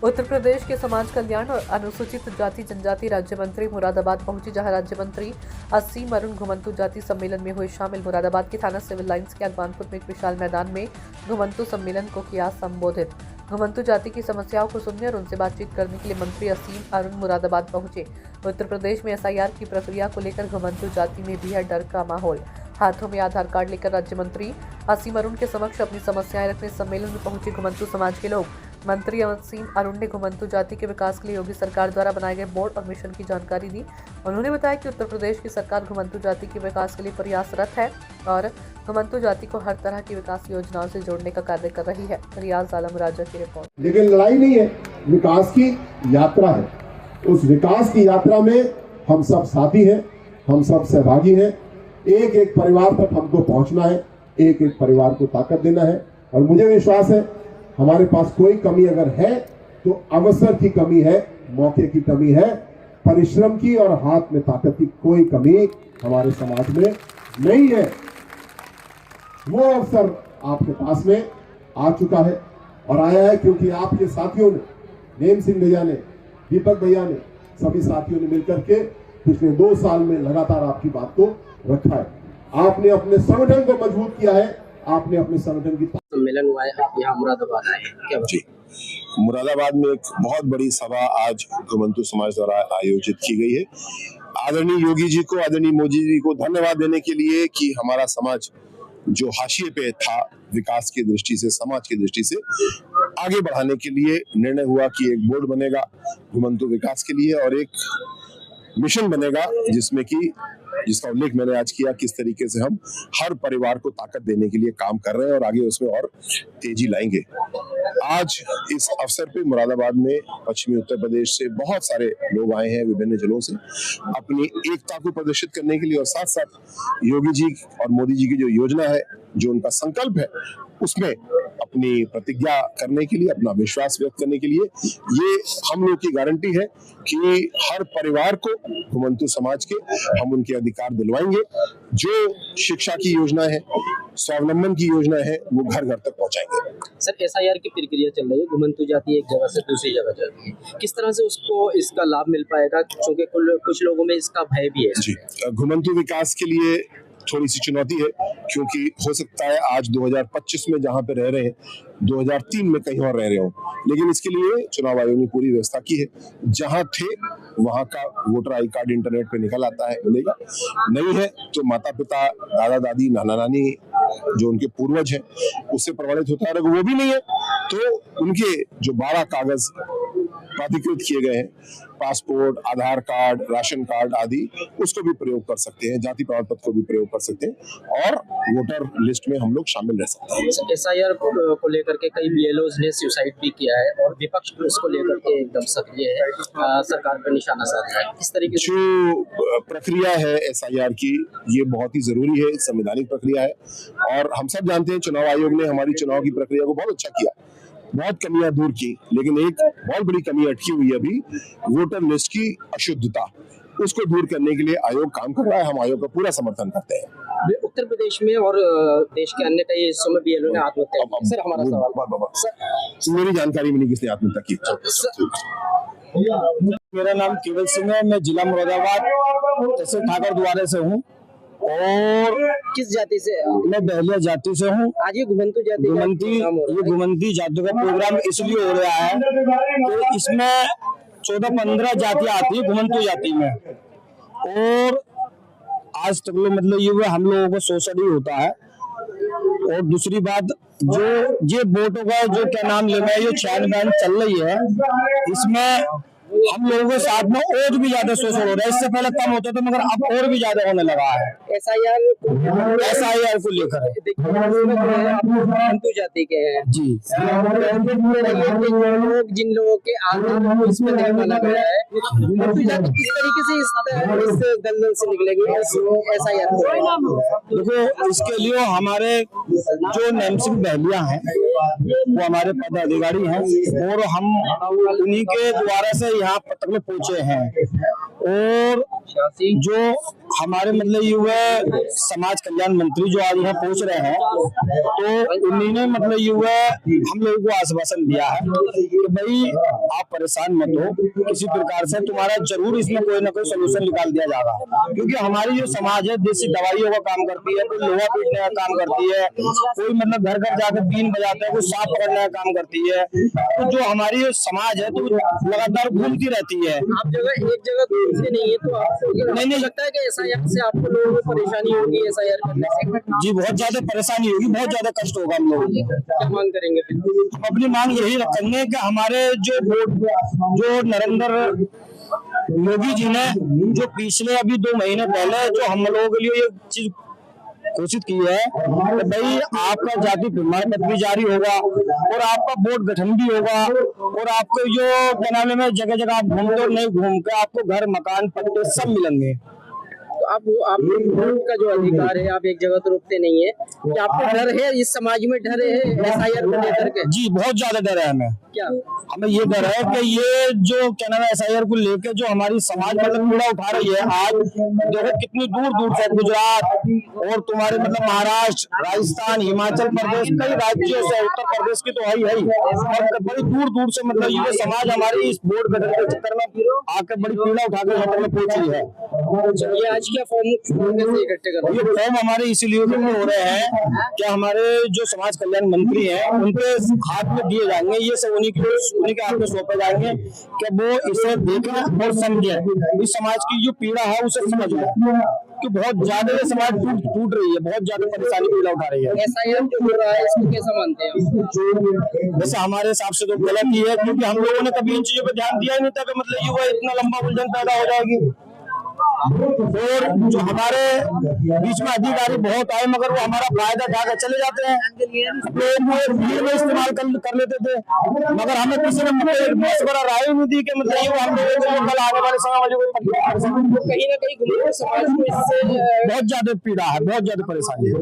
उत्तर प्रदेश के समाज कल्याण और अनुसूचित जाति जनजाति राज्य मंत्री मुरादाबाद पहुंची, जहां राज्य मंत्री असीम अरुण घुमंतु जाति सम्मेलन में हुए शामिल। मुरादाबाद के थाना सिविल लाइंस के अगवानपुर में एक विशाल मैदान में घुमंतु सम्मेलन को किया संबोधित। घुमंतु जाति की समस्याओं को सुनने और उनसे बातचीत करने के लिए मंत्री असीम अरुण मुरादाबाद पहुंचे। उत्तर प्रदेश में SIR की प्रक्रिया को लेकर घुमंतु जाति में भी है डर का माहौल। हाथों में आधार कार्ड लेकर राज्य मंत्री असीम अरुण के समक्ष अपनी समस्याएं रखने सम्मेलन में पहुंचे घुमंतु समाज के लोग। मंत्री असीम अरुण ने घुमंतु जाति के विकास के लिए योगी सरकार द्वारा बनाए गए बोर्ड और मिशन की जानकारी दी। उन्होंने बताया कि उत्तर प्रदेश की सरकार घुमंतु जाति के विकास के लिए प्रयासरत है और घुमंतु जाति को हर तरह की विकास योजनाओं से जोड़ने का कार्य कर रही है। रियाज आलम राजा की रिपोर्ट। लेकिन लड़ाई नहीं है, विकास की यात्रा है। उस विकास की यात्रा में हम सब साथी हैं, हम सब सहभागी हैं। एक एक परिवार तक हमको पहुंचना है, एक एक परिवार को ताकत देना है। और मुझे विश्वास है हमारे पास कोई कमी अगर है तो अवसर की कमी है, मौके की कमी है, परिश्रम की और हाथ में ताकत की कोई कमी हमारे समाज में नहीं है। वो अवसर आपके पास में आ चुका है और आया है क्योंकि आपके साथियों ने, नेम सिंह भैया ने, दीपक भैया ने, सभी साथियों ने मिलकर के पिछले 2 साल में लगातार आपकी बात को रखा है। आपने अपने संगठन को मजबूत किया है, आपने अपने संगठन की सम्मेलन हुआ है, आप यहाँ मुरादाबाद आए क्या जी? मुरादाबाद में एक बहुत बड़ी सभा आज घुमंतु समाज द्वारा आयोजित की गई है। आदरणीय योगी जी को, आदरणीय मोदी जी को धन्यवाद देने के लिए कि हमारा समाज जो हाशिए पे था विकास की दृष्टि से, समाज की दृष्टि से आगे बढ़ाने के लिए निर्णय हुआ कि एक बोर्ड बनेगा घुमंतु विकास के लिए और एक मिशन बनेगा जिसमें कि जिसका उल्लेख मैंने आज किया किस तरीके से हम हर परिवार को ताकत देने के लिए काम कर रहे हैं और आगे उसमें और तेजी लाएंगे। आज इस अवसर पे मुरादाबाद में पश्चिमी उत्तर प्रदेश से बहुत सारे लोग आए हैं विभिन्न जिलों से अपनी एकता को प्रदर्शित करने के लिए और साथ साथ योगी जी और मोदी जी की जो योजना है, जो उनका संकल्प है, उसमें अपनी प्रतिज्ञा करने के लिए, अपना विश्वास व्यक्त करने के लिए ये हम लोग की गारंटी है कि हर परिवार को घुमंतु समाज के हम उनके अधिकार दिलवाएंगे। जो शिक्षा की योजना है, स्वावलंबन की योजना है, वो घर घर तक पहुंचाएंगे। सर, SIR की प्रक्रिया चल रही है, घुमंतु जाति एक जगह से दूसरी जगह जा रही है, किस तरह से उसको इसका लाभ मिल पाएगा? क्योंकि कुछ लोगों में इसका भय भी है। जी, घुमंतु विकास के लिए थोड़ी सी चुनौती है क्योंकि हो सकता है आज 2025 में जहां पे रह रहे हैं 2003 में कहीं और रह रहे हो, लेकिन इसके लिए चुनाव आयोग ने पूरी व्यवस्था की है। जहां थे वहां का वोटर आई कार्ड इंटरनेट पे निकल आता है, मिलेगा। नहीं है तो माता पिता, दादा दादी, नाना नानी जो उनके पूर्वज हैं उससे प्रमाणित होता है। अगर वो भी नहीं है तो उनके जो 12 कागज प्राधिकृत किए गए हैं, पासपोर्ट, आधार कार्ड, राशन कार्ड आदि, उसको भी प्रयोग कर सकते हैं, जाति प्रमाण पत्र को भी प्रयोग कर सकते हैं और वोटर लिस्ट में हम लोग शामिल रह सकते हैं। SIR को लेकर के कई BLOs ने सुसाइड भी किया है और विपक्ष इसको लेकर के एकदम सक्रिय है, सरकार पर निशाना साधा है। इस तरीके से जो प्रक्रिया है SIR की, ये बहुत ही जरूरी है, संवैधानिक प्रक्रिया है और हम सब जानते हैं चुनाव आयोग ने हमारी चुनाव की प्रक्रिया को बहुत अच्छा किया, बहुत कमियां दूर की, लेकिन एक बहुत बड़ी कमी अटकी हुई है अभी, वोटर लिस्ट की अशुद्धता। उसको दूर करने के लिए आयोग काम कर रहा है, हम आयोग का पूरा समर्थन करते हैं। उत्तर प्रदेश में और देश के अन्य कई हिस्सों में BLO ने आत्महत्या की। सर, हमारा सवाल, मेरी जानकारी में नहीं किसने आत्महत्या की। मेरा नाम केवल सिंह है, मैं जिला मुरादाबाद तहसील ठाकर द्वारे से हूँ और किस जाति से? मैं बहलिया जाति से हूँ। आज ये घुमंतु जाति घुमंती जाति का प्रोग्राम इसलिए हो रहा है कि इसमें 14-15 जातियां आती है घुमंतु जाति में और आज तक मतलब ये हम लोगों को शोषण ही होता है। और दूसरी बात, जो ये वोटों का जो क्या नाम लेना है, ये छानबीन चल रही है, इसमें हम लोगों के साथ में और भी ज्यादा शोषण हो रहा है। इससे पहले कम होता था मगर अब और भी ज्यादा होने लगा है। SIR को लेकर घुमंतु जाति के हैं जी, लोग जिन लोगों के आंदोलन इसमें नहीं माना गया है, घुमंतु जाति किस तरीके से इस दलदल से निकलेगी SIR को? देखो, इसके लिए हमारे जो नेम सिंह बहलिया हैं वो हमारे पदाधिकारी हैं और हम उन्हीं के द्वारा से यहाँ तक में पहुंचे हैं और जो हमारे मतलब युवा समाज कल्याण मंत्री जो आज यहाँ पहुंच रहे हैं, तो उन्हीं ने मतलब युवा हम लोगों को आश्वासन दिया है कि भाई आप परेशान मत हो, किसी प्रकार से तुम्हारा जरूर इसमें कोई ना कोई सोल्यूशन निकाल दिया जाएगा। क्योंकि हमारी जो समाज है देसी दवाइयों का काम करती है, कोई लोहा पीटने का काम करती है, कोई मतलब घर घर जाकर बीन बजाता है, कोई सांप पकड़ने का काम करती है। तो जो हमारी जो समाज है तो लगातार घूमती रहती है। आप जगह एक जगह घूमते नहीं है, तो आपको नहीं लगता है कि एसआईआर से आपको लोगों को परेशानी होगी? एसआईआर करने से जी बहुत ज्यादा परेशानी होगी, बहुत ज्यादा कष्ट होगा हम लोगों को। क्या मांग करेंगे फिर? हम अपनी मांग यही रखेंगे कि हमारे जो नरेंद्र मोदी जी ने जो पिछले अभी 2 महीने पहले जो हम लोगों के लिए ये चीज घोषित की है कि भाई आपका जाति प्रमाण पत्र भी जारी होगा और आपका बोर्ड गठन भी होगा और आपको जो बनाने में जगह जगह आप घूमते और नहीं घूम के आपको घर मकान पट्टे सब मिलेंगे। तो आप वोट का जो अधिकार है, आप एक जगह तो रुकते नहीं है, क्या आपको डर है? इस समाज में डर है एसआईआर को लेकर के? जी बहुत ज्यादा डर है हमें। क्या हमें ये डर है कि ये जो क्या नाम है एसआईआर को लेके जो हमारी समाज मतलब पीड़ा उठा रही है। आज देखो कितनी दूर दूर से गुजरात और तुम्हारे मतलब महाराष्ट्र, राजस्थान, हिमाचल प्रदेश, कई राज्यों से, उत्तर प्रदेश की तो है ही और बड़ी दूर दूर से मतलब ये समाज हमारी इस बोर्ड गठन के चक्कर में आकर बड़ी पीड़ा उठाकर यहाँ तक पहुंची है। ये आज क्या फॉर्म कैसे इकट्ठे कर रहे हैं? ये फॉर्म हमारे इसीलिए हो रहे हैं कि हमारे जो समाज कल्याण मंत्री हैं उनके हाथ में दिए जाएंगे, ये सब उन्हीं के हाथ में सौंपे जाएंगे कि वो इसे देखें और समझें, इस समाज की जो पीड़ा है उसे समझें कि बहुत ज्यादा ये समाज टूट रही है, बहुत ज्यादा परेशानी पीड़ा उठा रही है। एसआईआर जो हो रहा है इसको कैसा मानते हैं? वैसे हमारे हिसाब से तो गलत ही है, क्योंकि हम लोगों ने कभी इन चीजों पर ध्यान दिया ही नहीं था कि मतलब युवा इतना लंबा उलझन पैदा हो जाएगी। और जो हमारे बीच में अधिकारी बहुत आए मगर वो हमारा फायदा उठाकर चले जाते हैं, लोग वो भीड़ में इस्तेमाल कर लेते थे, मगर हमें किसी ने मशवरा राय नहीं दी कि मतलब ये हम लोगों को कल आने वाले समय में कहीं ना कहीं घूमने समाज को इससे बहुत ज्यादा पीड़ा है, बहुत ज्यादा परेशानी है।